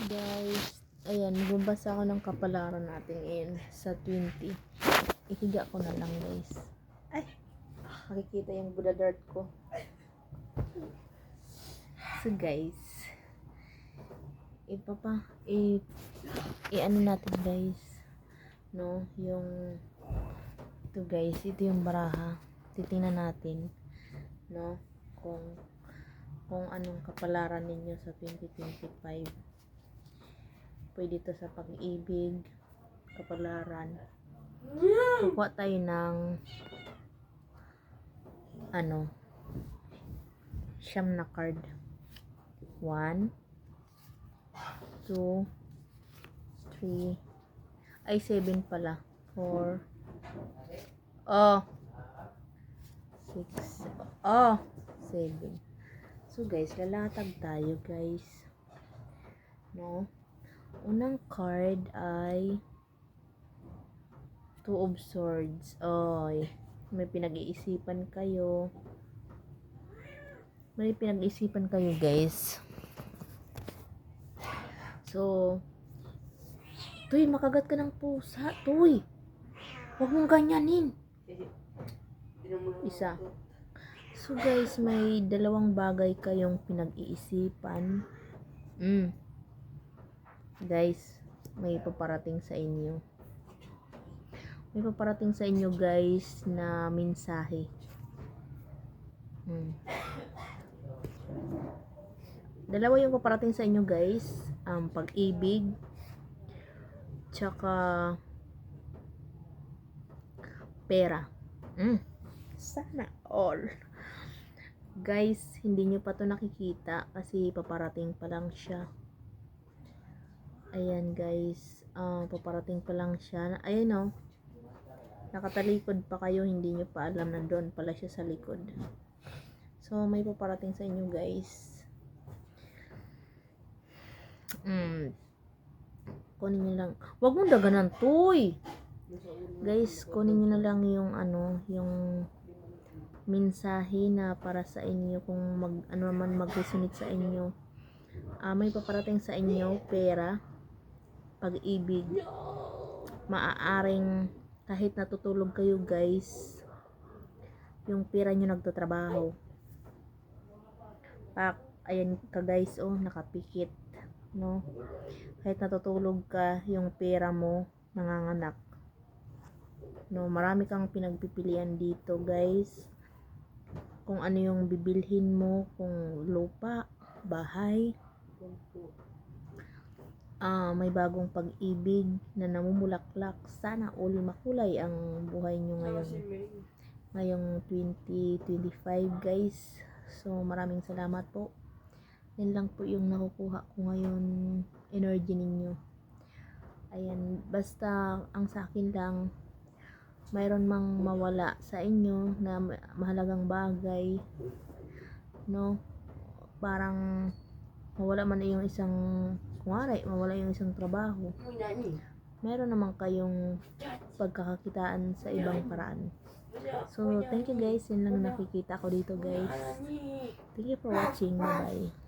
Guys, ayan, magbabasa ako ng kapalaran natin ngayon sa 20. Ihiga ko na lang, guys. Ay, makikita yung Buddha dart ko. So, guys, ano natin, guys, no, yung ito, guys, ito yung baraha. Titingnan natin, no, kung anong kapalaran ninyo sa 2025. Pwede ito sa pag-ibig, kapalaran. Kukuha tayo ng siyam na card. 1 2 3 ay 7 pala. 4 6 7. So guys, lalatag tayo, guys, no. Unang card ay Two of Swords. Oy, may pinag-iisipan kayo. Guys. So, Tuy, makagat ka ng pusa. Tuy, huwag mong ganyanin. Isa. So guys, may dalawang bagay kayong pinag-iisipan. Guys, may paparating sa inyo. Guys, na mensahe. Dalawa yung paparating sa inyo, guys. Pag-ibig, tsaka pera. Sana all. Guys, hindi nyo pa to nakikita kasi paparating pa lang siya. Ayan, guys, paparating pa lang siya. Ayan, nakatalikod pa kayo, hindi nyo pa alam na doon pala siya sa likod. So, may paparating sa inyo, guys. Kunin nyo lang. Huwag mong daganan, Tuy. Guys, kunin nyo na lang yung yung mensahe na para sa inyo, kung mag-resonate sa inyo. May paparating sa inyo, pera, pag-ibig. Maaaring kahit natutulog kayo, guys, yung pera nyo nagtatrabaho. Ayan ka, guys, nakapikit, no. Kahit natutulog ka, yung pera mo nanganganak, no. Marami kang pinagpipilian dito, guys, kung ano yung bibilhin mo, kung lupa, bahay. May bagong pag-ibig na namumulaklak. Sana all makulay ang buhay nyo ngayong 2025, guys. So, maraming salamat po. Yan lang po yung nakukuha ko ngayon, energy ninyo. Ayan, basta ang sa akin lang, mayroon mang mawala sa inyo na mahalagang bagay, no. Parang mawala man yung isang trabaho, meron naman kayong pagkakakitaan sa ibang paraan. So, thank you, guys. Yan lang nakikita ko dito, guys. Thank you for watching. Bye bye.